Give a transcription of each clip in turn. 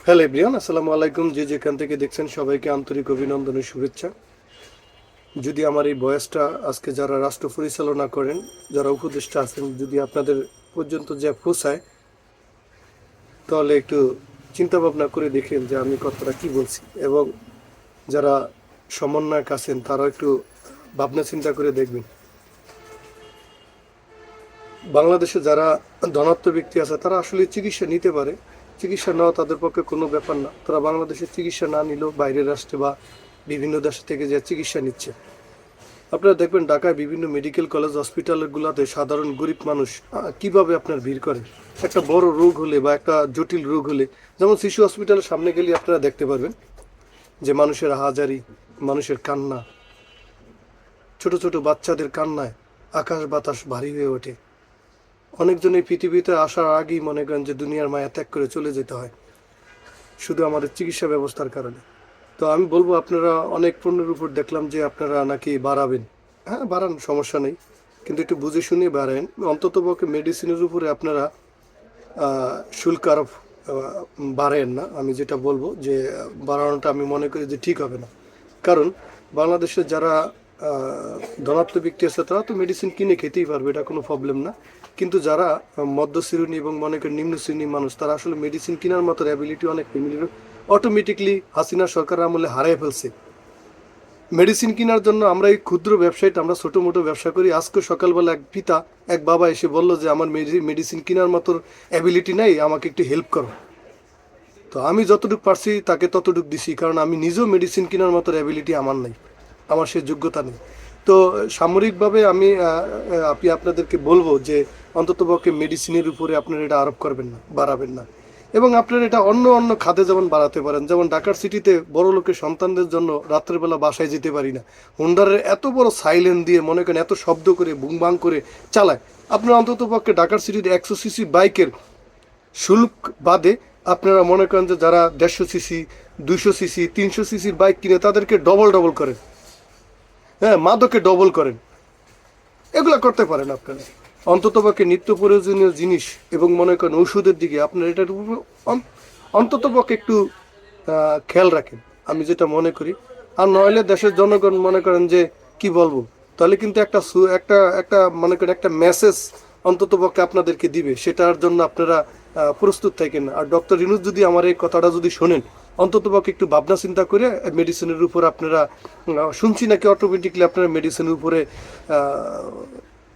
Hello everyone, আসসালামু আলাইকুম। যে যেখান থেকে দেখছেন সবাইকে আন্তরিক অভিনন্দন ও শুভেচ্ছা। যদি আমার এই বয়সটা আজকে যারা রাষ্ট্র পরিচালনা করেন, যারা উপদেষ্টা আছেন, যদি আপনাদের পর্যন্ত যা পৌঁছায়, তাহলে একটু চিন্তা ভাবনা করে দেখেন যে আমি কথাটা কি বলছি। এবং যারা সমন্বয়ক আছেন তারা একটু ভাবনা চিন্তা করে দেখবেন। বাংলাদেশে যারা ধনাত্ম ব্যক্তি আছে তারা আসলে চিকিৎসা নিতে পারে। চিকিৎসা নেওয়া তাদের পক্ষে কোনো ব্যাপার না। তারা বাংলাদেশের চিকিৎসা না নিলেও বাইরের রাষ্ট্রে বা বিভিন্ন দেশ থেকে যে চিকিৎসা নিচ্ছে। আপনারা দেখবেন ঢাকায় বিভিন্ন মেডিকেল কলেজ হসপিটালগুলোতে সাধারণ গরিব মানুষ কিভাবে আপনার ভিড় করে। একটা বড় রোগ হলে বা একটা জটিল রোগ হলে, যেমন শিশু হসপিটালের সামনে গেলে আপনারা দেখতে পারবেন যে মানুষের হাজারি, মানুষের কান্না, ছোট ছোট বাচ্চাদের কান্নায় আকাশ বাতাস ভারী হয়ে ওঠে। অনেকজন এই পৃথিবীতে আসার আগেই মনে করেন যে দুনিয়ার মায়া ত্যাগ করে চলে যেতে হয়, শুধু আমাদের চিকিৎসা ব্যবস্থার কারণে। তো আমি বলবো, আপনারা অনেক পণ্যের উপর দেখলাম যে আপনারা নাকি বাড়াবেন। হ্যাঁ, বাড়ান, সমস্যা নেই, কিন্তু একটু বুঝে শুনে বাড়েন। অন্ততপক্ষে মেডিসিনের উপরে আপনারা শুল্ক আরোপ বাড়েন না। আমি যেটা বলবো যে বাড়ানোটা আমি মনে করি যে ঠিক হবে না। কারণ বাংলাদেশের যারা ধনাত্ম ব্যক্তি আছে তারা তো মেডিসিন কিনে খেতেই পারবে, এটা কোনো প্রবলেম না। কিন্তু যারা মধ্য শ্রেণী এবং মনে করেন নিম্ন শ্রেণীর মানুষ, তারা আসলে মেডিসিন কেনার মতো অ্যাবিলিটি অনেক ফ্যামিলির অটোমেটিকলি হাসিনা সরকার আমলে হারিয়ে ফেলছে। মেডিসিন কেনার জন্য আমরা এই ক্ষুদ্র ব্যবসায়ীটা, আমরা ছোটো মোটো ব্যবসা করি। আজকে সকালবেলা এক পিতা, এক বাবা এসে বলল যে আমার মেডিসিন কেনার মতো অ্যাবিলিটি নাই, আমাকে একটু হেল্প করো। তো আমি যতটুকু পারছি তাকে ততটুকু দিছি, কারণ আমি নিজেও মেডিসিন কেনার মতো অ্যাবিলিটি আমার নাই, আমার সে যোগ্যতা নেই। তো সামরিকভাবে আমি আপনাদেরকে বলবো যে অন্ততপক্ষে মেডিসিনের উপরে আপনারা এটা আরোপ করবেন না, বাড়াবেন না। এবং আপনারা এটা অন্য অন্য খাতে যেমন বাড়াতে পারেন। যেমন ঢাকার সিটিতে বড় লোকের সন্তানদের জন্য রাত্রেবেলা বাসায় যেতে পারি না, হুন্ডারের এত বড় সাইলেন্ট দিয়ে মনে করেন এত শব্দ করে বুংবাং করে চালায়। আপনারা অন্ততপক্ষে ঢাকার সিটিতে 100 সিসি বাইকের শুল্ক বাদে আপনারা মনে করেন যে যারা 150 সিসি, 200 সিসি, 300 সিসির বাইক কিনে তাদেরকে ডবল করেন। হ্যাঁ, মাদকে ডবল করেন। এগুলো করতে পারেন আপনারা। অন্ততপক্ষে নিত্য প্রয়োজনীয় জিনিস এবং মনে করেন ওষুধের দিকে আপনারা এটার উপর অন্ততপক্ষে একটু খেয়াল রাখেন, আমি যেটা মনে করি। আর নইলে দেশের জনগণ মনে করেন যে কি বলবো, তাহলে কিন্তু একটা একটা একটা মনে করেন একটা মেসেজ অন্ততপক্ষে আপনাদেরকে দিবে, সেটার জন্য আপনারা প্রস্তুত থাকেন। আর ডক্টর রিনুজ যদি আমার এই কথাটা যদি শোনেন, অন্ততপক্ষে একটু ভাবনা চিন্তা করে মেডিসিনের উপর আপনারা, শুনছি নাকি অটোমেটিকলি আপনারা মেডিসিনের উপরে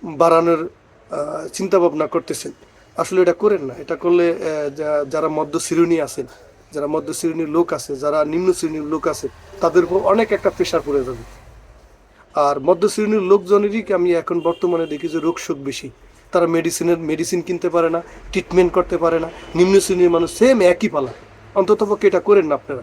বাড়ানোর চিন্তা ভাবনা করতেছেন। আসলে এটা করেন না। এটা করলে যারা মধ্য শ্রেণী আছেন, যারা মধ্য শ্রেণীর লোক আছে, যারা নিম্ন শ্রেণীর লোক আছে, তাদের উপর অনেক একটা প্রেশার পড়ে যাবে। আর মধ্য শ্রেণীর লোকজনেরই আমি এখন বর্তমানে দেখি যে রোগ শোক বেশি। তারা মেডিসিন কিনতে পারে না, ট্রিটমেন্ট করতে পারে না। নিম্ন শ্রেণীর মানুষ সেম একই পালা। অন্ততপক্ষে এটা করেন না আপনারা।